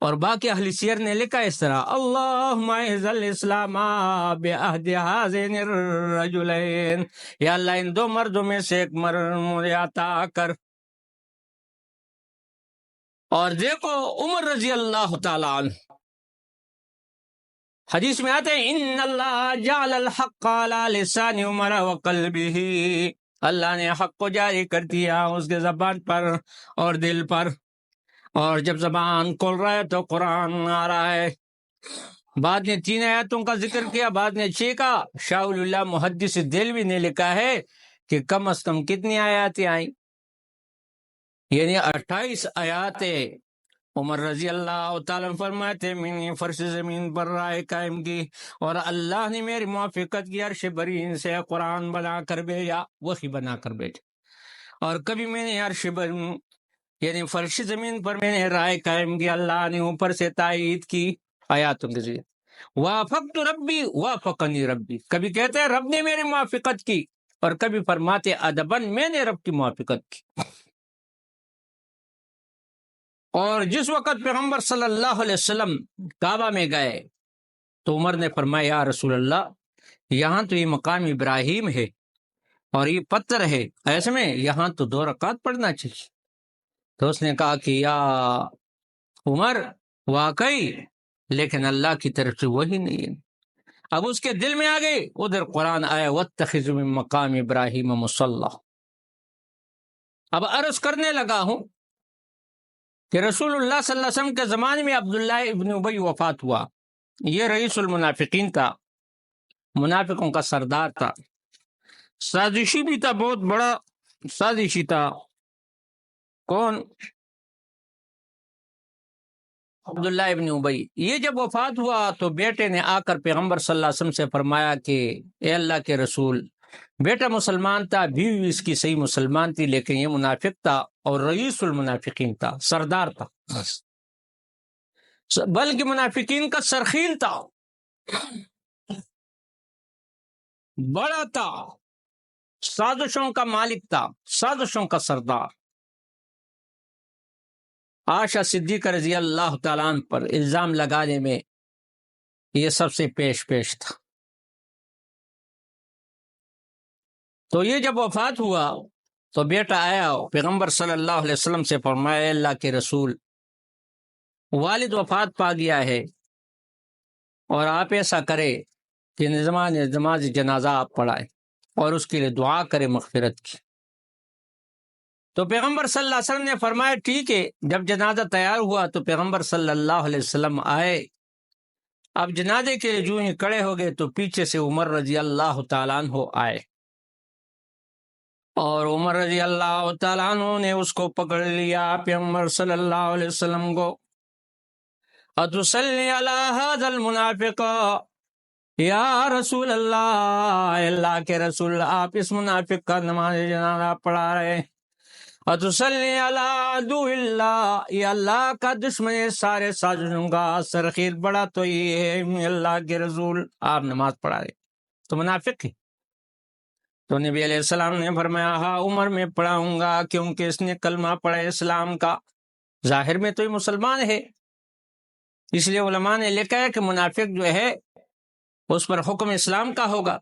اور باقی اہل سیر نے لکھا اس طرح اللہم اعز الاسلام بعہد ہذین الرجلین، یا اللہ ان دو مردوں میں سے ایک مرد مجھے عطا کر۔ اور دیکھو عمر رضی اللہ تعالیٰ عنہ، حدیث میں آتے ہیں ان اللہ جعل الحق علی لسان عمر وقلبہ، اللہ نے حق کو جاری کر دیا اس کے زبان پر اور دل پر، اور جب زبان کھول رہا ہے تو قرآن آ رہا ہے۔ بعد نے 3 آیاتوں کا ذکر کیا، بعد نے 6 کا۔ شاہ اللہ محدث دہلوی نے لکھا ہے کہ کم از کم کتنی آیاتیں آئیں، یعنی 28 آیاتیں۔ عمر رضی اللہ تعالیٰ فرماتے تھے میں نے فرش زمین پر رائے قائم کی اور اللہ نے میری موافقت کی، عرش برین سے قرآن بنا کر بھیجا، وحی بنا کر بھیجا، اور کبھی میں نے عرش برین یعنی فرش زمین پر میں نے رائے قائم کی، اللہ نے اوپر سے تائید کی آیاتوں کے ذریعے۔ وافقت ربی وافقنی ربی، کبھی کہتے ہیں رب نے میری موافقت کی، اور کبھی فرماتے ادبن میں نے رب کی موافقت کی۔ اور جس وقت پیغمبر صلی اللہ علیہ وسلم کعبہ میں گئے تو عمر نے فرمایا یا رسول اللہ یہاں تو یہ مقام ابراہیم ہے اور یہ پتھر ہے، ایسے میں یہاں تو 2 رکعت پڑھنا چاہیے۔ تو اس نے کہا کہ یا عمر واقعی، لیکن اللہ کی طرف سے وہی نہیں ہے۔ اب اس کے دل میں آ گئے، ادھر قرآن آیا واتخذ من مقام ابراہیم مصلی۔ اب عرض کرنے لگا ہوں کہ رسول اللہ صلی اللہ علیہ وسلم کے زمانے میں عبداللہ ابن ابی وفات ہوا، یہ رئیس المنافقین تھا، منافقوں کا سردار تھا، سازشی بھی تھا، بہت بڑا سازشی تھا۔ کون؟ عبداللہ ابن ابی۔ یہ جب وفات ہوا تو بیٹے نے آ کر پیغمبر صلی اللہ علیہ وسلم سے فرمایا کہ اے اللہ کے رسول، بیٹا مسلمان تھا، بیوی اس کی صحیح مسلمان تھی، لیکن یہ منافق تھا اور رئیس المنافقین تھا، سردار تھا، بلکہ منافقین کا سرخیل تھا، بڑا تھا، سازشوں کا مالک تھا، سازشوں کا سردار۔ عائشہ صدیقہ رضی اللہ تعالیٰ عنہ پر الزام لگانے میں یہ سب سے پیش تھا۔ تو یہ جب وفات ہوا تو بیٹا آیا، پیغمبر صلی اللہ علیہ وسلم سے فرمایا اے اللہ کے رسول، والد وفات پا گیا ہے اور آپ ایسا کرے کہ نماز جنازہ آپ پڑھائیں اور اس کے لیے دعا کرے مغفرت کی۔ تو پیغمبر صلی اللہ علیہ وسلم نے فرمایا ٹھیک ہے۔ جب جنازہ تیار ہوا تو پیغمبر صلی اللہ علیہ وسلم آئے، اب جنازے کے لیے جو ہی کھڑے ہو گئے تو پیچھے سے عمر رضی اللہ تعالیٰ عنہ آئے، اور عمر رضی اللہ تعالیٰ عنہ نے اس کو پکڑ لیا، پیغمبر صلی اللہ علیہ وسلم کو، اتصلی علی ھذا المنافق، یا رسول اللہ کے رسول آپ اس منافق کا نماز جنازہ پڑھا رہے ہیں، اتصلی علی عدو اللہ، یہ اللہ کا دشمن ہے، سارے سازشوں کا سرخیل بڑا تو یہ ہے، اللہ کے رسول آپ نماز پڑھا رہے تو منافق ہے۔ تو نبی علیہ السلام نے فرمایا ہاں عمر میں پڑھاؤں گا، کیونکہ اس نے کلمہ پڑھا اسلام کا، ظاہر میں تو یہ مسلمان ہے، اس لیے علماء نے لکھا ہے کہ منافق جو ہے اس پر حکم اسلام کا ہوگا،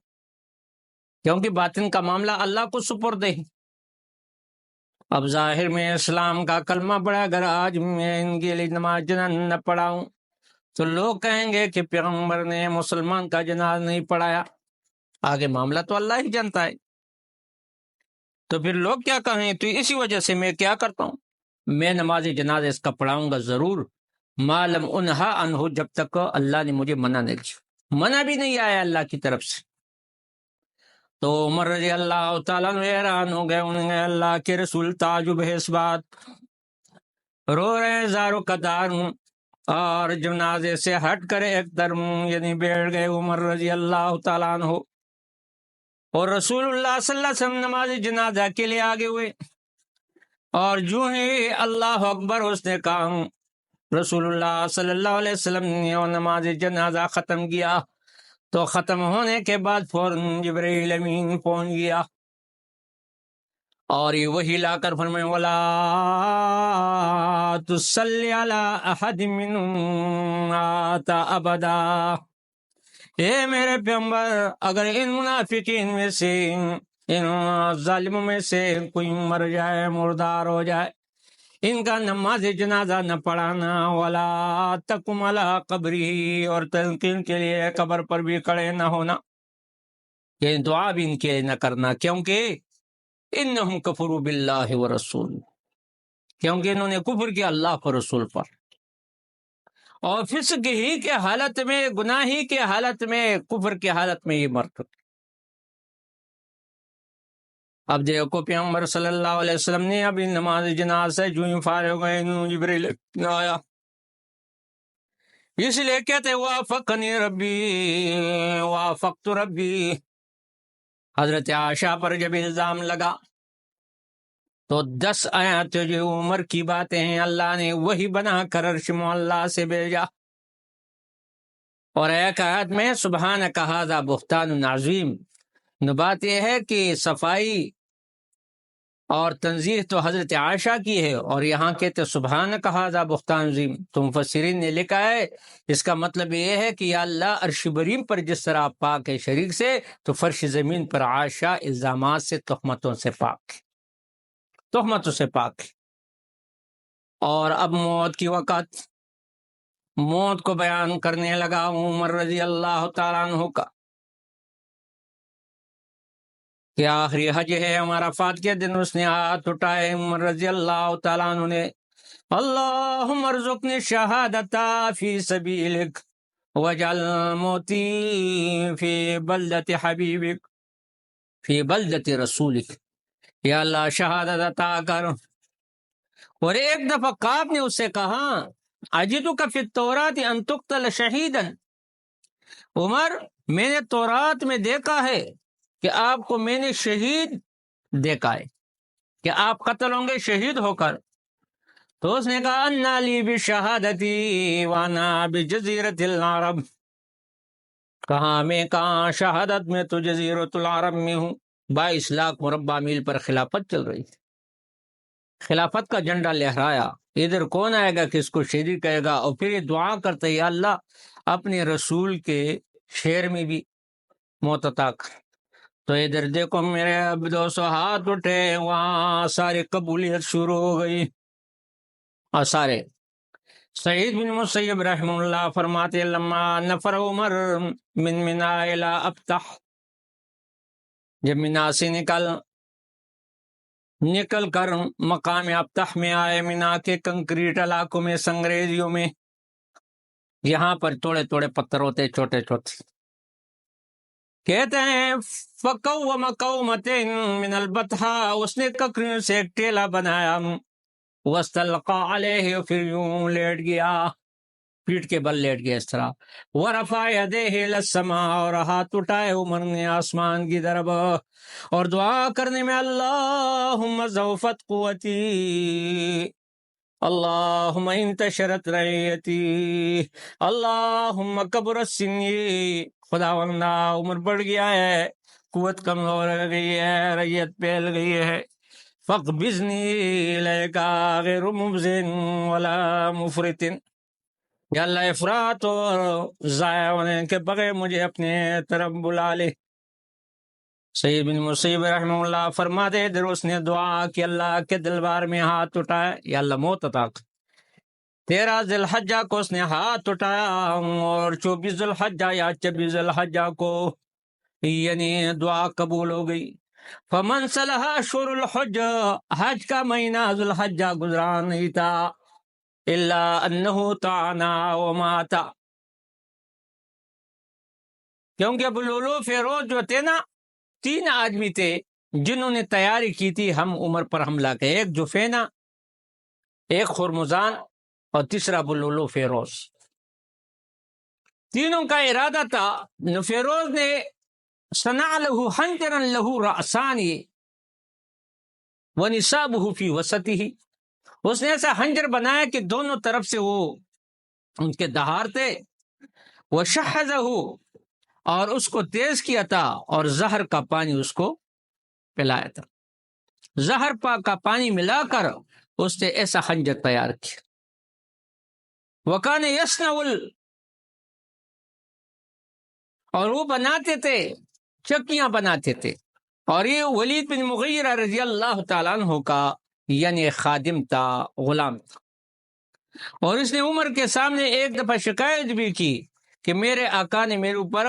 کیونکہ باطن کا معاملہ اللہ کو سپرد ہے۔ اب ظاہر میں اسلام کا کلمہ پڑھا، اگر آج میں ان کے لیے نماز جنازہ نہ پڑھاؤں تو لوگ کہیں گے کہ پیغمبر نے مسلمان کا جنازہ نہیں پڑھایا، آگے معاملہ تو اللہ ہی جانتا ہے، تو پھر لوگ کیا کہیں، تو اسی وجہ سے میں کیا کرتا ہوں، میں نماز جنازہ اس کا پڑھاؤں گا ضرور، ما لم انہا عنہ، جب تک اللہ نے مجھے منع نہیں کیا، منع بھی نہیں آیا اللہ کی طرف سے۔ تو عمر رضی اللہ تعالیٰ عنہ حیران ہو گئے، انہوں نے اللہ کے رسول تعجب ہے اس بات، رو رہے ہیں زارو قطار، اور جنازے سے ہٹ کر ایک طرف یعنی بیٹھ گئے عمر رضی اللہ تعالیٰ عنہ، اور رسول اللہ صلی اللہ علیہ وسلم نماز جنازہ کے لیے آگے ہوئے، اور جو ہی اللہ اکبر اس نے کہا، رسول اللہ صلی اللہ علیہ وسلم نے نماز جنازہ ختم کیا، تو ختم ہونے کے بعد فوراً جبرائیل امین پہنچ گیا اور یہ وحی لا کر فرمائے وَلَا تُصَلِّ عَلَىٰ أَحَدٍ مِّنْهُمْ مَاتَ أَبَدًا، اے میرے پیغمبر اگر ان منافقین میں سے، ان ظالموں میں سے کوئی مر جائے، مردار ہو جائے، ان کا نماز جنازہ نہ پڑھانا، ولا تقم علی قبری، اور تلقین کے لیے قبر پر بھی کھڑے نہ ہونا، یہ دعا بھی ان کے نہ کرنا، کیونکہ انہم کفروا باللہ ورسول، کیونکہ انہوں نے کفر کیا اللہ اور رسول پر، اور فسق ہی کے حالت میں، گناہ ہی کے حالت میں، کفر کے حالت میں یہ مرتد۔ اب دیکھو پیغمبر صلی اللہ علیہ وسلم نے ابھی نماز جنازہ سے جو ہی فارغ ہوئے جبریل آیا، اس لیے کہتے وافقنی ربی وافقت ربی۔ حضرت عائشہ پر جب الزام لگا تو 10 آیات جو عمر کی باتیں ہیں اللہ نے وہی بنا کر عرش معلیٰ سے بھیجا، اور ایک آیت میں سبحانک ھذا بہتان عظیم۔ بات یہ ہے کہ صفائی اور تنزیہ تو حضرت عائشہ کی ہے، اور یہاں کہتے سبحانک ھذا بہتان عظیم، تو مفسرین نے لکھا ہے اس کا مطلب یہ ہے کہ یا اللہ عرش بریم پر جس طرح آپ پاک ہے شریک سے، تو فرش زمین پر عائشہ الزامات سے، تہمتوں سے پاک، تہمتوں سے پاک۔ اور اب موت کی وقت، موت کو بیان کرنے لگا عمر رضی اللہ تعالیٰ عنہ کا کہ آخری حج ہے ہمارا، عرفات کے دن اس نے ہاتھ اٹھائے عمر رضی اللہ تعالیٰ عنہ نے، اللہم ارزقنی شہادتا فی سبیلک وجعل موتی فی بلدت حبیبک فی بلدت رسولک، یا اللہ شہادت عطا کر۔ اور ایک دفعہ قاب نے اس سے کہا اجدک فی التوراۃ ان تقتل شہیدا، عمر میں نے تورات میں دیکھا ہے کہ آپ کو میں نے شہید دیکھا ہے، کہ آپ قتل ہوں گے شہید ہو کر۔ تو اس نے کہا انا لی بشہادتی وانا بجزیرۃ العرب، کہاں میں کہاں شہادت میں تو جزیرۃ العرب میں ہوں۔ 22 لاکھ مربع میل پر خلافت چل رہی تھی، خلافت کا جھنڈا لہرایا، ادھر کون آئے گا کہ اس کو شہید کہے گا، اور پھر یہ دعا کرتے یا اللہ اپنے رسول کے شعر میں بھی موت عطا کر۔ تو ادھر دیکھو میرے اب 200 ہاتھ اٹھے، وہاں سارے قبولیت شروع ہو گئی، اور سارے سعید بن مسیب رحمہ اللہ فرماتے لما نفر عمر من منا الی ابتح، جب منا سے نکل کر مقام ابتح میں آئے، منا کے کنکریٹ علاقوں میں، سنگریزیوں میں، یہاں پر تھوڑے تھوڑے پتھر ہوتے چھوٹے چھوٹے، کہتے ہیں فقوم قومۃ من البطحا، اس نے ککریوں سے ایک ٹیلا بنایا، واستلقى علیہ، پھر یوں لیٹ گیا، پیٹ کے بل لیٹ گیا اس طرح، ورفع یدیہ الی السماء، اور ہاتھ اٹھائے عمر نے آسمان کی طرف، اور دعا کرنے میں اللہم ضعفت قوتی، اللہم انتشرت رعیتی، اللہم کبرت سنی، خداوندہ عمر بڑھ گیا ہے، قوت کمزور ہو گئی ہے، رعیت پھیل گئی ہے، فاقبضنی الیک غیر مبذن ولا مفرط، یا اللہ افراط اور ضائع ہونے کے بغیر مجھے اپنے طرف بلا لے۔ سعید بن مسیب رحمہ اللہ فرماتے در اس نے دعا کہ اللہ کے دربار میں ہاتھ اٹھائے، یا اللہ موت عطا کر۔ 13 ذی الحجہ کو اس نے ہاتھ اٹھایا، اور 24 ذی الحجہ یا 26 ذی الحجہ کو یعنی دعا قبول ہو گئی۔ فمن صلح اشہر الحج، حج کا مہینہ ذی الحجہ گزرا نہیں تھا، الا انہ تعنا ومات، کیونکہ ابو لولو فیروز جو تھے نا، 3 آدمی تھے جنہوں نے تیاری کی تھی ہم عمر پر حملہ کے، ایک جفینہ، ایک خرمزان، اور تیسرا ابو لولو فیروز۔ تینوں کا ارادہ تھا، فیروز نے صنع لہ حنجرا لہ رأسان ونصابہ فی وسطہ، اس نے ایسا حنجر بنایا کہ دونوں طرف سے وہ ان کے دہار تھے، وشحذہ، اور اس کو تیز کیا تھا، اور زہر کا پانی اس کو پلایا تھا، زہر کا پانی ملا کر اس نے ایسا خنجر تیار کیا۔ وکان یصنع، اور وہ بناتے تھے، چکیاں بناتے تھے، اور یہ ولید بن مغیرہ رضی اللہ تعالیٰ عنہ کا یعنی خادم تھا، غلام تھا، اور اس نے عمر کے سامنے ایک دفعہ شکایت بھی کی کہ میرے آقا نے میرے اوپر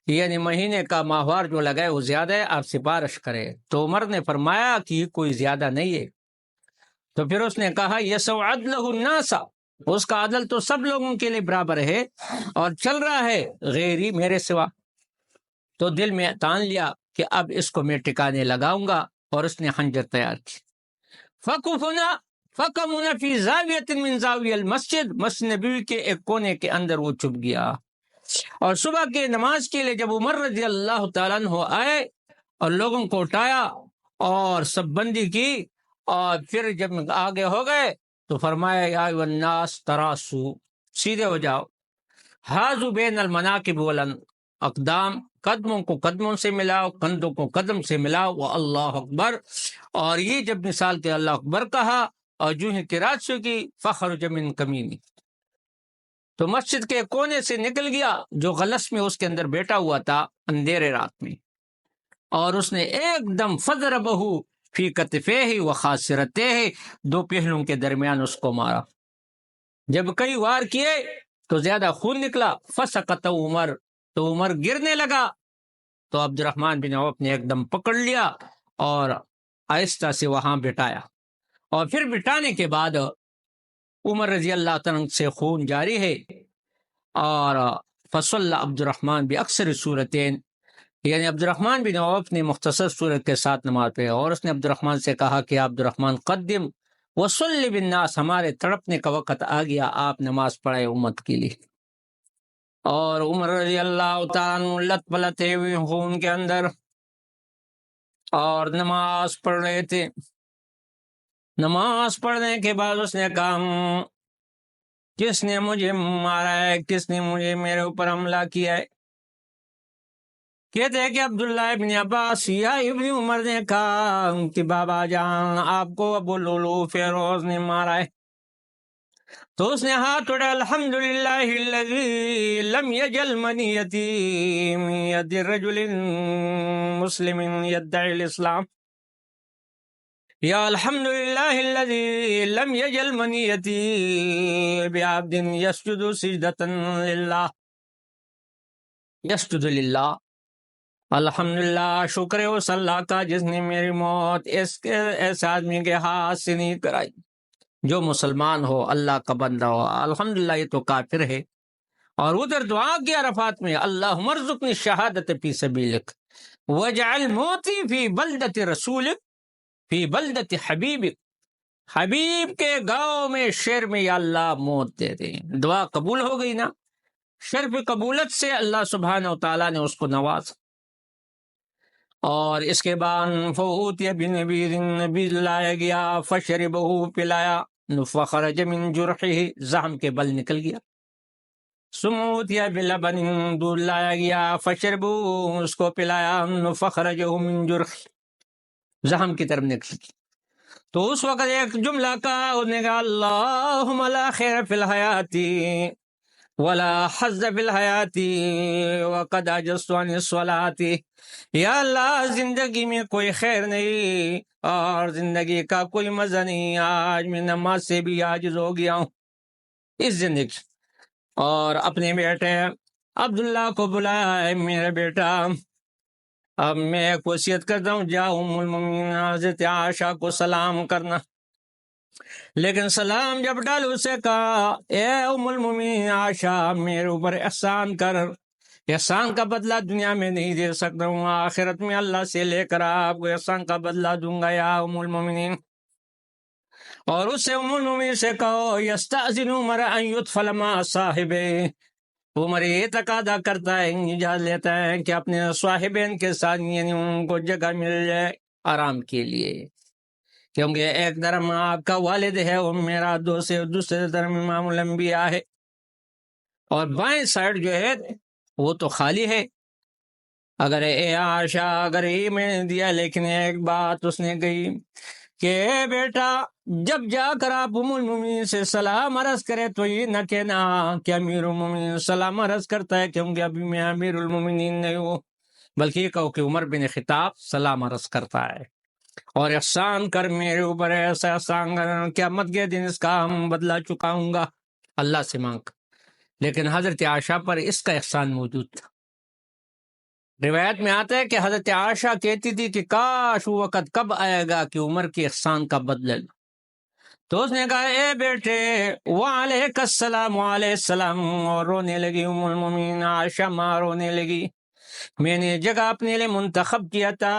یعنی مہینے کا ماہوار جو لگائے وہ زیادہ ہے، آپ سفارش کرے۔ تو عمر نے فرمایا کہ یہ کوئی زیادہ نہیں ہے۔ تو پھر اس نے کہا یسع عدلہ الناس، اس کا عدل تو سب لوگوں کے لیے برابر ہے اور چل رہا ہے غیری میرے سوا۔ تو دل میں تان لیا کہ اب اس کو میں ٹکانے لگاؤں گا، اور اس نے خنجر تیار کی۔ فکمنا فی زاویۃ من زاویہ المسجد، مسجد نبوی کے ایک کونے کے اندر وہ چھپ گیا۔ اور صبح کی نماز کے لیے جب عمر رضی اللہ تعالیٰ عنہ آئے اور لوگوں کو اٹھایا اور سب بندی کی، اور پھر جب آگے ہو گئے تو فرمایا یا ایھا الناس تراسو، سیدھے ہو جاؤ، حاذو بین المناکب والاقدام، قدموں کو قدموں سے ملاؤ، کندھوں کو قدم سے ملاؤ، واللہ اکبر، اور یہ جب مثال کے اللہ اکبر کہا اور جو ہی قرات سے کی، فخرج من کمینی، تو مسجد کے کونے سے نکل گیا جو غلس میں اس کے اندر بیٹھا ہوا تھا اندھیرے رات میں، اور اس نے ایک دم فضربہ فی کتفیہ و خاصرتیہ، دو پہلوں کے درمیان اس کو مارا۔ جب کئی وار کیے تو زیادہ خون نکلا، فسقط عمر، تو عمر گرنے لگا۔ تو عبد الرحمن بن عوف نے ایک دم پکڑ لیا اور آہستہ سے وہاں بٹھایا، اور پھر بٹھانے کے بعد عمر رضی اللہ تعالیٰ سے خون جاری ہے، اور فصل عبد الرحمن باکثر صورتین، یعنی عبد الرحمن بن عوف نے مختصر صورت کے ساتھ نماز پڑھی، اور اس نے عبد الرحمن سے کہا کہ عبد الرحمن قدم وصلی بالناس، ہمارے تڑپنے کا وقت آ گیا، آپ نماز پڑھائے امت کے لیے۔ اور عمر رضی اللہ تعالیٰ لت پلتے ہوئے خون کے اندر اور نماز پڑھ رہے تھے۔ نماز پڑھنے کے بعد اس نے کہا کس نے مجھے مارا ہے، کس نے مجھے میرے اوپر حملہ کیا ہے؟ کہتے ہیں کہ عبداللہ ابن عباس یا ابن عمر نے کہا کہ بابا جان آپ کو ابو لولو فیروز نے مارا ہے۔ تو اس نے ہاتھ اٹھا، الحمدللہ الذی لم یجل منیتی من ید رجل مسلم یدعی الاسلام، یا الحمدللہ الذی لم یجل منیتی بعبد یسجد سجدۃ للہ، یسجد للہ، الحمدللہ، شکر ہے اس اللہ کا جس نے میری موت ایسے آدمی کے ہاتھ سے نہیں کرائی جو مسلمان ہو، اللہ کا بندہ ہو۔ الحمدللہ یہ تو کافر ہے۔ اور ادھر دعا کیا عرفات میں، اللہم ارزقنی شہادت فی سبیلک واجعل موتی فی بلدت رسولک فی بلدت حبیبک، حبیب کے گاؤں میں شہر میں یا اللہ موت دے دیں۔ دعا قبول ہو گئی نا، شرف قبولت سے اللہ سبحانہ و تعالیٰ نے اس کو نواز۔ اور اس کے بعد فوتی بنبیر، نبی لایا گیا، فشربہ، پلایا، فخرج من جرحہ، زخم کے بل نکل گیا، سموتیا بلبن، دودھ لایا گیا، فشربہ، اس کو پلایا، فخرجہ من جرحہ، زخم کی طرف نکل گیا۔ تو اس وقت ایک جملہ کہا، اس نے کہا اللہم لا خیر فی الحیاتی ولا حظ فی الحیاتی وقد عجزت عن الصلاۃ، یا اللہ زندگی میں کوئی خیر نہیں اور زندگی کا کوئی مزہ نہیں، آج میں نماز سے بھی عاجز ہو گیا ہوں اس زندگی۔ اور اپنے بیٹے عبداللہ کو بلایا ہے، میرے بیٹا اب میں ایک وصیت کرتا ہوں، جاؤ ام المؤمنین حضرت عائشہ کو سلام کرنا۔ لیکن سلام جب ڈالو، اسے کہا اے ام المؤمنین عائشہ، میرے اوپر احسان کر، احسان کا بدلہ دنیا میں نہیں دے سکتا ہوں، آخرت میں اللہ سے لے کر آپ کو احسان کا بدلہ دوں گا یا ام المؤمنین۔ اور اس سے ام المؤمنین سے کہو یستأذن عمر ان یدفل مع صاحبہ، عمر یہ تقاضا کرتا ہے، اجازت لیتا ہے کہ اپنے صاحبین کے ساتھ، یعنی ان کو جگہ مل جائے آرام کے لیے، کیونکہ ایک طرف آپ کا والد ہے اور میرا دوسرے طرف امام الانبیاء ہے، اور بائیں سائڈ جو ہے وہ تو خالی ہے۔ اگر اے عائشہ، اگر یہ میں نے دیا، لیکن ایک بات اس نے کہی کہ اے بیٹا، جب جا کر آپ ام المؤمنین سے سلام عرض کرے تو یہ نہ کہنا کہ امیر المؤمنین سلام عرض کرتا ہے، کیونکہ ابھی میں امیر المؤمنین نہیں ہوں، بلکہ یہ کہو کہ عمر بن خطاب سلام عرض کرتا ہے، اور احسان کر میرے اوپر، ایسا احسان کر قیامت کے دن اس کا ہم بدلہ چکاؤں گا، اللہ سے مانگ۔ لیکن حضرت عائشہ پر اس کا احسان موجود تھا۔ روایت میں آتا ہے کہ حضرت عائشہ کہتی تھی کہ کاش وہ وقت کب آئے گا کہ عمر کے احسان کا بدلہ لوں۔ تو اس نے کہا اے بیٹے وعلیک السلام، وعلیہ السلام، اور رونے لگی ام المومنین عائشہ ماں رونے لگی۔ میں نے جگہ اپنے لیے منتخب کیا تھا،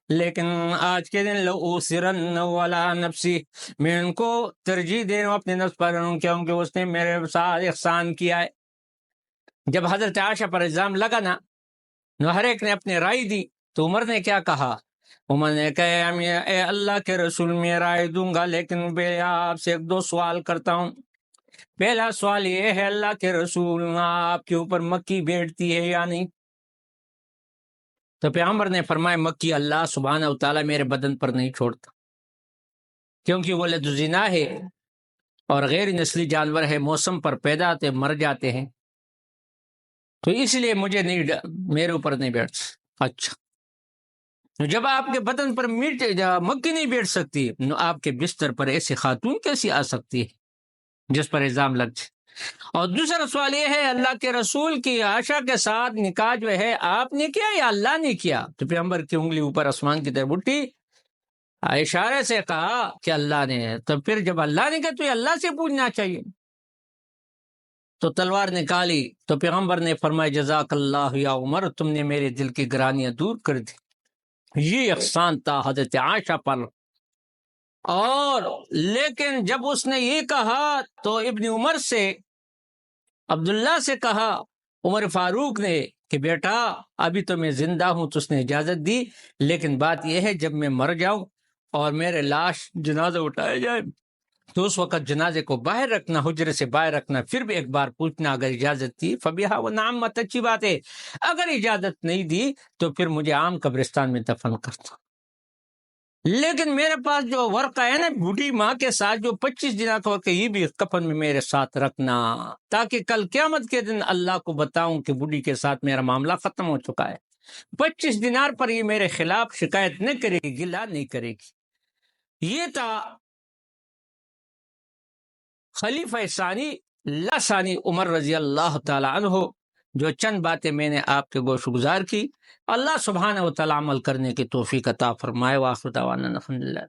لیکن آج کے دن لأوثرن علی نفسی، میں ان کو ترجیح دے رہا ہوں اپنے نفس پر، کیونکہ اس نے میرے ساتھ احسان کیا ہے۔ جب حضرت عائشہ پر الزام لگا نا، ہر ایک نے اپنی رائے دی، تو عمر نے کیا کہا؟ عمر نے کہا اے اللہ کے رسول میں رائے دوں گا، لیکن میں آپ سے ایک دو سوال کرتا ہوں۔ پہلا سوال یہ ہے اللہ کے رسول، آپ کے اوپر مکی بیٹھتی ہے یا نہیں؟ تو پیغمبر نے فرمایا مکی اللہ سبحانہ و تعالیٰ میرے بدن پر نہیں چھوڑتا، کیونکہ وہ ولد زنا ہے اور غیر نسلی جانور ہے، موسم پر پیدا ہوتے مر جاتے ہیں، تو اس لیے مجھے نہیں میرے اوپر نہیں بیٹھ۔ اچھا، جب آپ کے بدن پر مکی نہیں بیٹھ سکتی، آپ کے بستر پر ایسی خاتون کیسی آ سکتی ہے جس پر الزام لگ جائے؟ اور دوسرا سوال یہ ہے اللہ کے رسول کی عائشہ کے ساتھ نکاح جو ہے آپ نے کیا یا اللہ نے کیا؟ تو پیغمبر کی انگلی اوپر آسمان کی طرف اٹھی، اشارے سے کہا کہ اللہ نے۔ تو پھر جب اللہ نے کہا تو یہ اللہ سے پوچھنا چاہیے۔ تو تلوار نکالی تو پیغمبر نے فرمایا جزاک اللہ یا عمر، تم نے میرے دل کی گرانیاں دور کر دی۔ یہ احسان تھا حضرت عائشہ پر۔ اور لیکن جب اس نے یہ کہا تو ابن عمر سے، عبداللہ سے کہا عمر فاروق نے کہ بیٹا ابھی تو میں زندہ ہوں، تو اس نے اجازت دی، لیکن بات یہ ہے جب میں مر جاؤں اور میرے لاش جنازہ اٹھایا جائے تو اس وقت جنازے کو باہر رکھنا، حجرے سے باہر رکھنا، پھر بھی ایک بار پوچھنا، اگر اجازت دی فبیہا و نعمت، اچھی بات ہے، اگر اجازت نہیں دی تو پھر مجھے عام قبرستان میں دفن کرتا۔ لیکن میرے پاس جو ورقہ ہے نا بوڑھی ماں کے ساتھ جو 25 دنوں کا ورقہ، یہ بھی کفن میں میرے ساتھ رکھنا، تاکہ کل قیامت کے دن اللہ کو بتاؤں کہ بوڑھی کے ساتھ میرا معاملہ ختم ہو چکا ہے۔ 25 دینار پر یہ میرے خلاف شکایت نہ کرے گی، گلہ نہیں کرے گی۔ یہ تھا خلیفہ ثانی ثانی عمر رضی اللہ تعالی عنہ، جو چند باتیں میں نے آپ کے گوش گزار کی۔ اللہ سبحانہ و تعالی عمل کرنے کی توفیق عطا فرمائے۔ وآخر دعوانا الحمدللہ۔